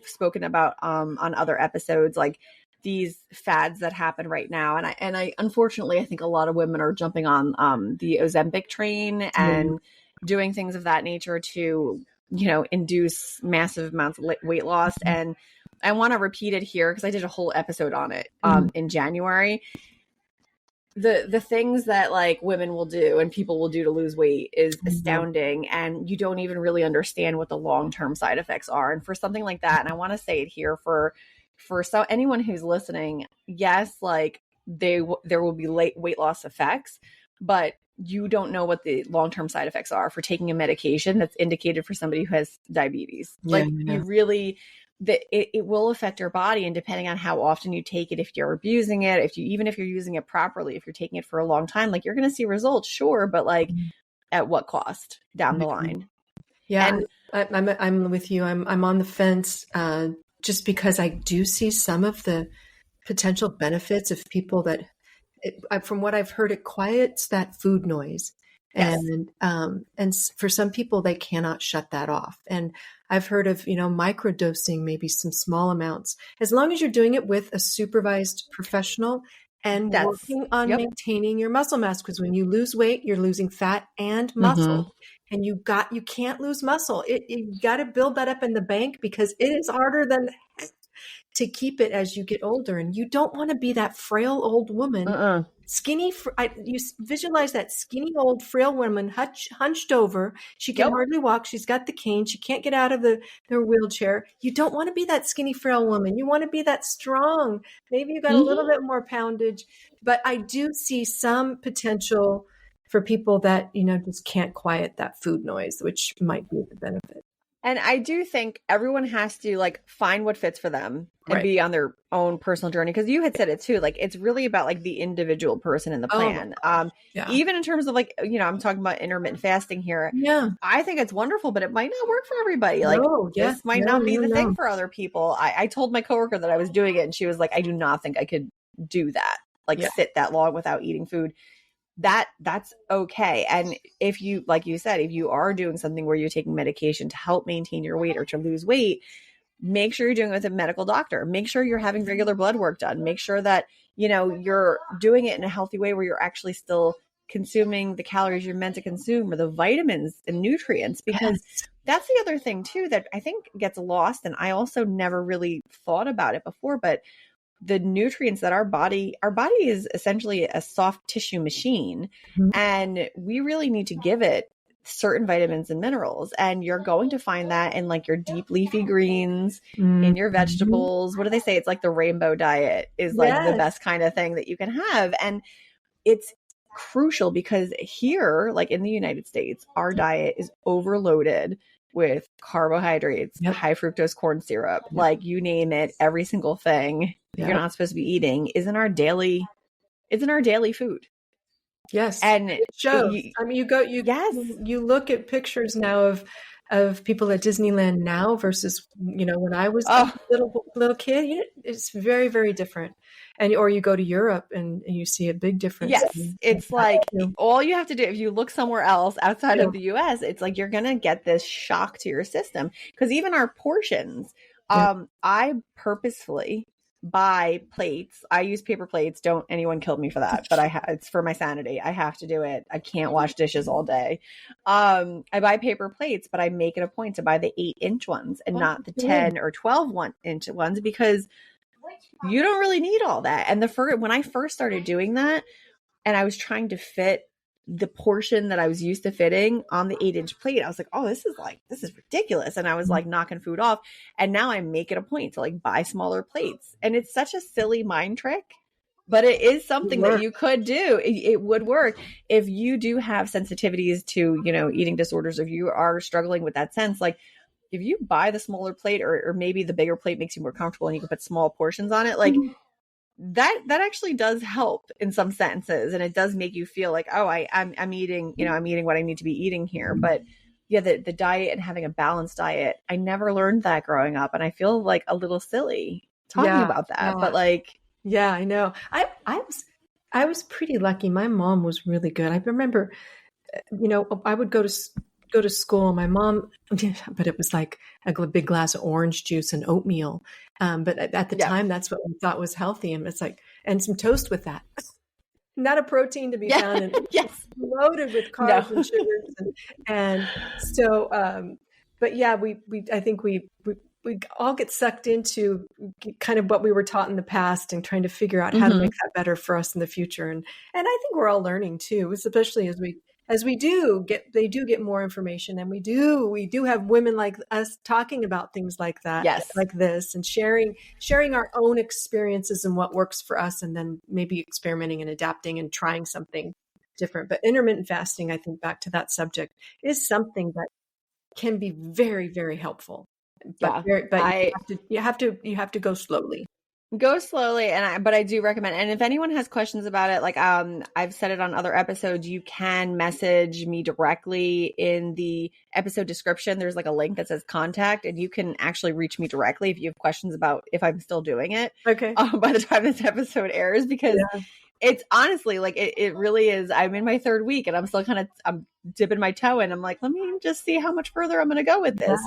spoken about on other episodes, like these fads that happen right now, and I unfortunately I think a lot of women are jumping on the Ozempic train and doing things of that nature to, induce massive amounts of weight loss. And I want to repeat it here because I did a whole episode on it in January. The things that like women will do and people will do to lose weight is astounding, and you don't even really understand what the long-term side effects are. And for something like that, and I want to say it here for anyone who's listening, yes, like there will be weight loss effects, but you don't know what the long-term side effects are for taking a medication that's indicated for somebody who has diabetes. Yeah, like you really, it will affect your body, and depending on how often you take it, if you're abusing it, even if you're using it properly, if you're taking it for a long time, like you're going to see results, sure, but like at what cost down the line? Yeah, and I'm with you. I'm on the fence, just because I do see some of the potential benefits of people that, from what I've heard, it quiets that food noise. Yes. And for some people, they cannot shut that off. And I've heard of, microdosing, maybe some small amounts, as long as you're doing it with a supervised professional and working on maintaining your muscle mass. Because when you lose weight, you're losing fat and muscle. And you can't lose muscle. You got to build that up in the bank, because it is harder than to keep it as you get older. And you don't want to be that frail old woman, skinny. You visualize that skinny old frail woman hunched over. She can hardly walk. She's got the cane. She can't get out of her wheelchair. You don't want to be that skinny frail woman. You want to be that strong. Maybe you got a little bit more poundage, but I do see some potential for people that, just can't quiet that food noise, which might be the benefit. And I do think everyone has to like find what fits for them and be on their own personal journey. Cause you had said it too, like it's really about like the individual person in the plan. Even in terms of like, I'm talking about intermittent fasting here. Yeah. I think it's wonderful, but it might not work for everybody. Like this might not be the thing for other people. I told my coworker that I was doing it, and she was like, I do not think I could do that. Like sit that long without eating food. That's okay. And if you, like you said, if you are doing something where you're taking medication to help maintain your weight or to lose weight, make sure you're doing it with a medical doctor. Make sure you're having regular blood work done. Make sure that, you're doing it in a healthy way where you're actually still consuming the calories you're meant to consume, or the vitamins and nutrients, because that's the other thing too, that I think gets lost. And I also never really thought about it before, but the nutrients that our body is essentially a soft tissue machine, and we really need to give it certain vitamins and minerals. And you're going to find that in like your deep leafy greens, in your vegetables. What do they say? It's like the rainbow diet is like the best kind of thing that you can have. And it's crucial because here, like in the United States, our diet is overloaded with carbohydrates, high fructose corn syrup, like you name it, every single thing you're not supposed to be eating is in our daily food. Yes. And it shows. You look at pictures now of people at Disneyland now versus, when I was a little kid, it's very, very different. Or you go to Europe and you see a big difference. Yes. It's like all you have to do, if you look somewhere else outside of the US, it's like, you're going to get this shock to your system. Because even our portions, I purposefully buy plates. I use paper plates. Don't anyone kill me for that, but it's for my sanity. I have to do it. I can't wash dishes all day. I buy paper plates, but I make it a point to buy the 8-inch ones and not the 10 or 12-inch ones, because you don't really need all that. And when I first started doing that, and I was trying to fit the portion that I was used to fitting on the 8-inch plate, I was like, oh, this is ridiculous. And I was like knocking food off. And now I make it a point to like buy smaller plates. And it's such a silly mind trick, but it is something that you could do. It would work if you do have sensitivities to, eating disorders. If you are struggling with that sense, like if you buy the smaller plate, or maybe the bigger plate makes you more comfortable and you can put small portions on it, like that actually does help in some senses. And it does make you feel like, oh, I'm eating, I'm eating what I need to be eating here. But the diet and having a balanced diet, I never learned that growing up. And I feel like a little silly talking about that, but like, I know. I was pretty lucky. My mom was really good. I remember, I would go to school. My mom, but it was like a big glass of orange juice and oatmeal. But at the Yeah. time, that's what we thought was healthy, and it's like, and some toast with that. Not a protein to be Yeah. found, and Yes. loaded with No. carbs and sugars, and so. But yeah, I think we all get sucked into kind of what we were taught in the past and trying to figure out how to make that better for us in the future. And I think we're all learning too, especially as we they do get more information, and we do have women like us talking about things like that, Yes. like this, and sharing our own experiences and what works for us, and then maybe experimenting and adapting and trying something different. But intermittent fasting, I think, back to that subject, is something that can be very, very helpful. But Yeah. you have to go slowly. Go slowly, but I do recommend. And if anyone has questions about it, like I've said it on other episodes, you can message me directly in the episode description. There's like a link that says contact, and you can actually reach me directly if you have questions about if I'm still doing it. Okay. By the time this episode airs, because it's honestly like it really is. I'm in my third week, and I'm still I'm dipping my toe in. I'm like, let me just see how much further I'm going to go with this,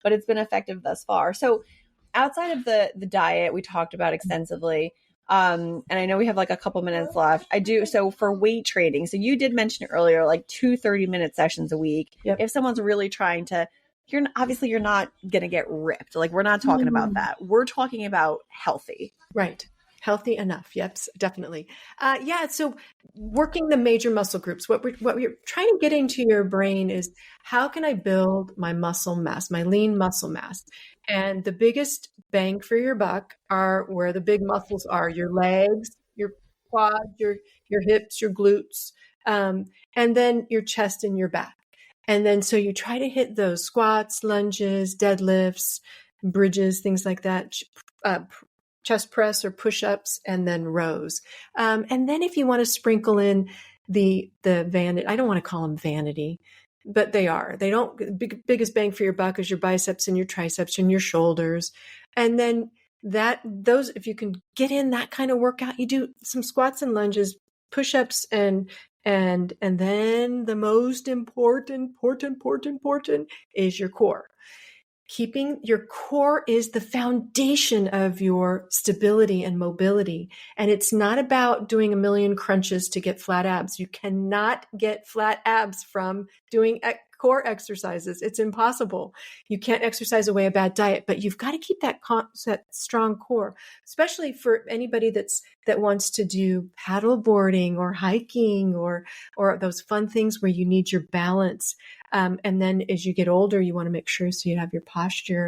but it's been effective thus far. So outside of the diet we talked about extensively, and I know we have like a couple minutes left. So for weight training, so you did mention earlier, like 2 30-minute sessions a week. Yep. If someone's really trying to, you're not going to get ripped. Like, we're not talking about that. We're talking about healthy. Right. Healthy enough. Yep, definitely. So working the major muscle groups, what we're trying to get into your brain is, how can I build my muscle mass, my lean muscle mass? And the biggest bang for your buck are where the big muscles are: your legs, your quads, your hips, your glutes, and then your chest and your back. And then so you try to hit those squats, lunges, deadlifts, bridges, things like that, chest press or push-ups, and then rows. And then if you want to sprinkle in the vanity, I don't want to call them vanity, but they are. They don't, biggest bang for your buck is your biceps and your triceps and your shoulders. And then those, if you can get in that kind of workout, you do some squats and lunges, push-ups, and then the most important is your core. Keeping your core is the foundation of your stability and mobility. And it's not about doing a million crunches to get flat abs. You cannot get flat abs from doing core exercises. It's impossible. You can't exercise away a bad diet, but you've got to keep that strong core, especially for anybody that wants to do paddle boarding or hiking or those fun things where you need your balance. And then as you get older, you want to make sure so you have your posture,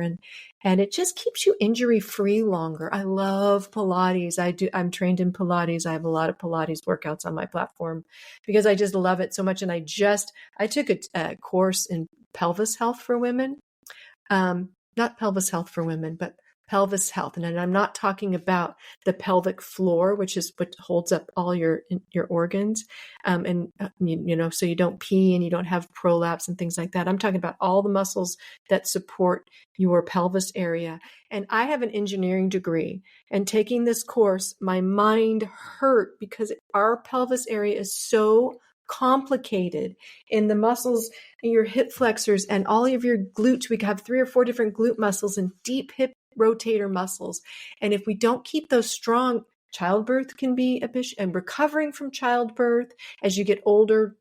and it just keeps you injury free longer. I love Pilates. I'm trained in Pilates. I have a lot of Pilates workouts on my platform because I just love it so much. And I took a course in pelvis health for women, not pelvis health for women, but pelvis health. And I'm not talking about the pelvic floor, which is what holds up all your organs. So you don't pee and you don't have prolapse and things like that. I'm talking about all the muscles that support your pelvis area. And I have an engineering degree, and taking this course, my mind hurt because our pelvis area is so complicated in the muscles and your hip flexors and all of your glutes. We have 3 or 4 different glute muscles and deep hip rotator muscles. And if we don't keep those strong, childbirth can be a bitch, and recovering from childbirth as you get older,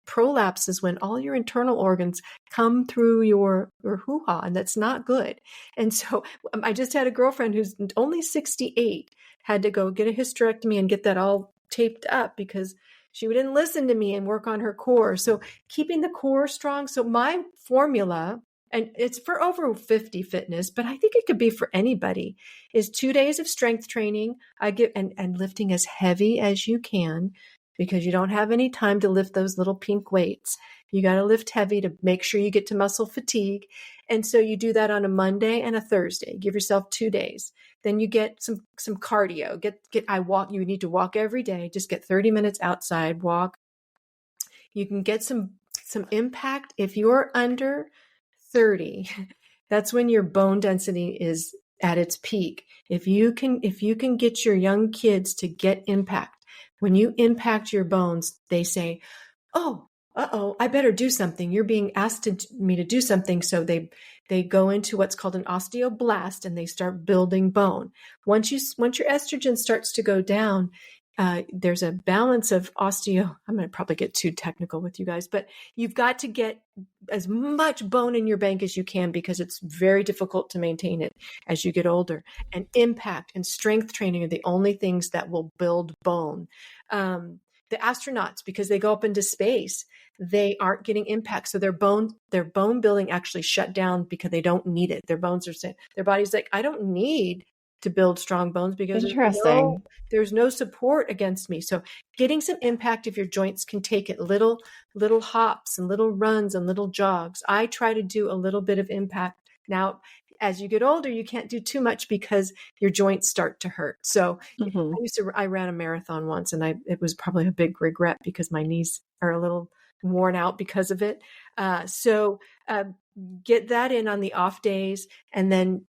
prolapse is when all your internal organs come through your hoo-ha, and that's not good. And so I just had a girlfriend who's only 68, had to go get a hysterectomy and get that all taped up because she didn't listen to me and work on her core. So keeping the core strong. So my formula, and it's for over 50 fitness, but I think it could be for anybody, is 2 days of strength training. I get and lifting as heavy as you can, because you don't have any time to lift those little pink weights. You got to lift heavy to make sure you get to muscle fatigue. And so you do that on a Monday and a Thursday. Give yourself 2 days. Then you get some cardio. You need to walk every day. Just get 30 minutes outside, walk. You can get some impact. If you're under 30, that's when your bone density is at its peak. If you can get your young kids to get impact, When you impact your bones, they say, oh, I better do something. You're being asked me to do something. So they go into what's called an osteoblast and they start building bone. Once your estrogen starts to go down, there's a balance of osteo. I'm going to probably get too technical with you guys, but you've got to get as much bone in your bank as you can because it's very difficult to maintain it as you get older. And impact and strength training are the only things that will build bone. The astronauts, because they go up into space, they aren't getting impact. So their bone building actually shut down because they don't need it. Their body's like, I don't need to build strong bones because there's no support against me. So getting some impact of your joints can take it little hops and little runs and little jogs. I try to do a little bit of impact. Now, as you get older, you can't do too much because your joints start to hurt. So I ran a marathon once and it was probably a big regret because my knees are a little worn out because of it. So get that in on the off days and then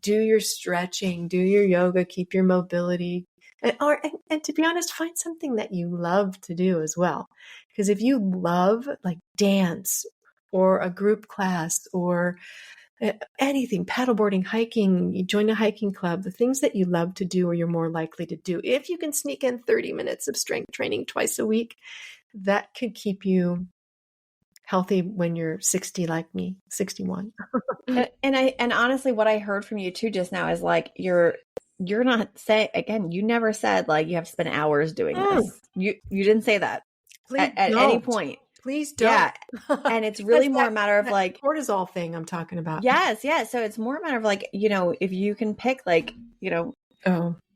do your stretching, do your yoga, keep your mobility. And to be honest, find something that you love to do as well. Because if you love like dance or a group class or anything, paddleboarding, hiking, you join a hiking club, the things that you love to do or you're more likely to do. If you can sneak in 30 minutes of strength training twice a week, that could keep you healthy when you're 60 like me, 61. and honestly, what I heard from you too just now is like you're not saying, again, you never said like you have to spend hours doing this. You didn't say that at any point. Please don't. Yeah. And it's really more a matter of like cortisol thing I'm talking about. Yes. Yeah. So it's more a matter of like, if you can pick like,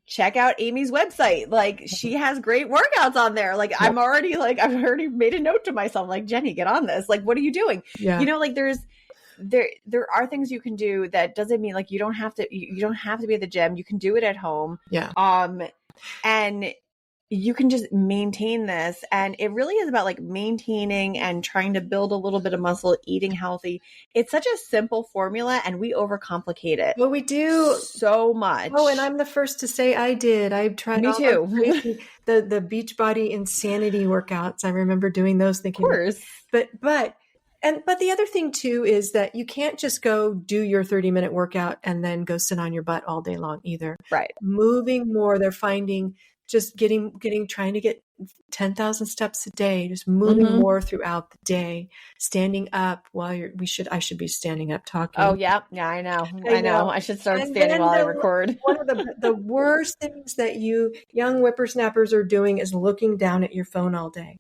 check out Amy's website. Like she has great workouts on there. Like I've already made a note to myself, like, Jenny, get on this. Like, what are you doing? Yeah. Like there are things you can do that doesn't mean like you don't have to be at the gym. You can do it at home. Yeah. And you can just maintain this. And it really is about like maintaining and trying to build a little bit of muscle, eating healthy. It's such a simple formula and we overcomplicate it. Well, we do so much. Oh, and I'm the first to say I did. I tried Me too. the Beachbody insanity workouts. I remember doing those thinking, of course. But the other thing too is that you can't just go do your 30-minute workout and then go sit on your butt all day long either. Right. Moving more, they're finding just trying to get 10,000 steps a day, just moving more throughout the day, standing up while I should be standing up talking. Oh yeah. Yeah, I know. I should start standing while I record. One of the worst things that you young whippersnappers are doing is looking down at your phone all day.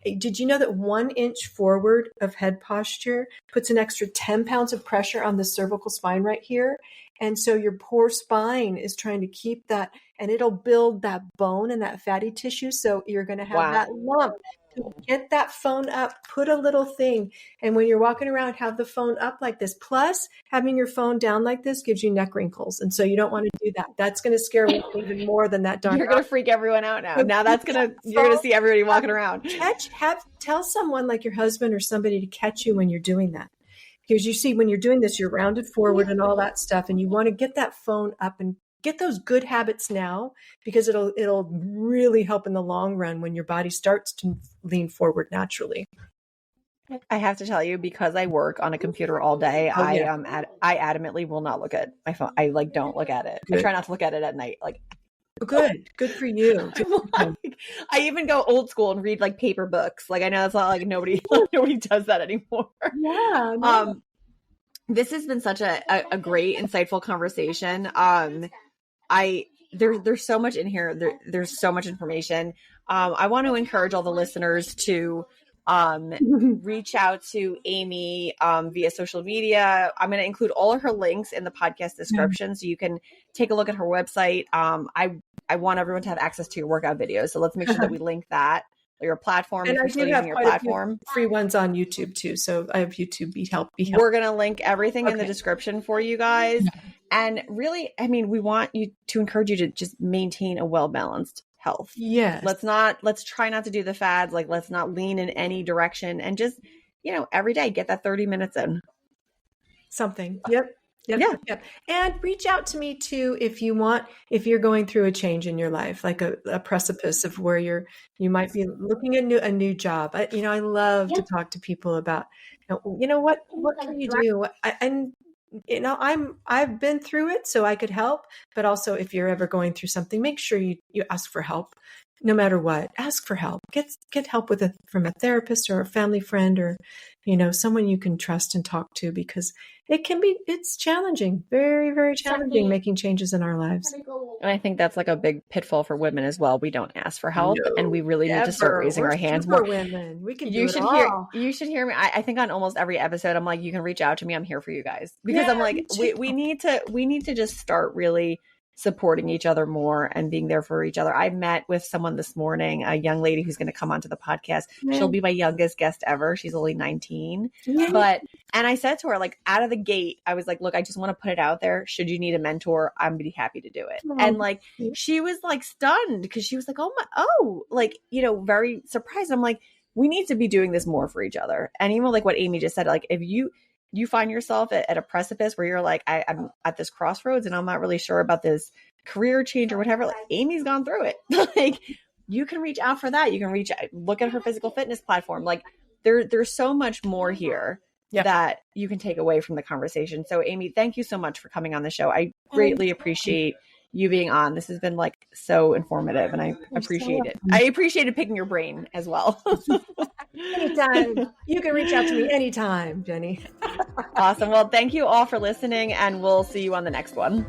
Did you know that 1 inch forward of head posture puts an extra 10 pounds of pressure on the cervical spine right here? And so your poor spine is trying to keep that, and it'll build that bone and that fatty tissue. So you're going to have that lump. So get that phone up, put a little thing. And when you're walking around, have the phone up like this. Plus, having your phone down like this gives you neck wrinkles. And so you don't want to do that. That's going to scare me even more than that darn. You're going to freak everyone out now. Now you're going to see everybody walking around. Tell someone like your husband or somebody to catch you when you're doing that. Because you see, when you're doing this, you're rounded forward and all that stuff. And you want to get that phone up and get those good habits now, because it'll really help in the long run when your body starts to lean forward naturally. I have to tell you, because I work on a computer all day, I adamantly will not look at my phone. I don't look at it. Good. I try not to look at it at night. Good for you. I even go old school and read paper books. I know that's not nobody does that anymore. Yeah. No. This has been such a great, insightful conversation. There's so much in here. There's so much information. I want to encourage all the listeners to reach out to Amy via social media. I'm going to include all of her links in the podcast description, so you can take a look at her website. I want everyone to have access to your workout videos, so let's make sure that we link that. Your platform, and if you're still using your platform. Free ones on YouTube too. So I have YouTube Be Help. We're going to link everything in the description for you guys. And really, we want you to encourage you to just maintain a well-balanced health. Yes. Let's try not to do the fads. Let's not lean in any direction, and just, every day get that 30 minutes in. Something. Yep. Yep, Yeah. yep. And reach out to me too if you're going through a change in your life, like a precipice of where you might be looking at a new job. I love to talk to people about, what can you do? I've been through it, so I could help. But also, if you're ever going through something, make sure you ask for help. No matter what, ask for help. Get help from a therapist or a family friend, or someone you can trust and talk to, because it's challenging, very, very challenging, making changes in our lives. And I think that's like a big pitfall for women as well. We don't ask for help, and we really need to start raising We're our hands super more. Women, we can You do it should all. You should hear me. I think on almost every episode, I'm like, you can reach out to me. I'm here for you guys, because I'm like, we need to just start really supporting each other more and being there for each other. I met with someone this morning, a young lady who's going to come onto the podcast. She'll be my youngest guest ever. She's only 19. And I said to her, like, out of the gate, I was like, look, I just want to put it out there. Should you need a mentor, I'm be happy to do it. And like, she was like stunned, because she was like, very surprised. I'm like, we need to be doing this more for each other. And even like what Amy just said, like, if you find yourself at a precipice where you're like, I'm at this crossroads and I'm not really sure about this career change or whatever, like, Amy's gone through it. Like, you can reach out for that. You can look at her physical fitness platform. Like, there's so much more here that you can take away from the conversation. So Amy, thank you so much for coming on the show. I greatly appreciate you being on. This has been like so informative, and I appreciate it. I appreciated picking your brain as well. Anytime. You can reach out to me anytime, Jenny. Awesome. Well, thank you all for listening, and we'll see you on the next one.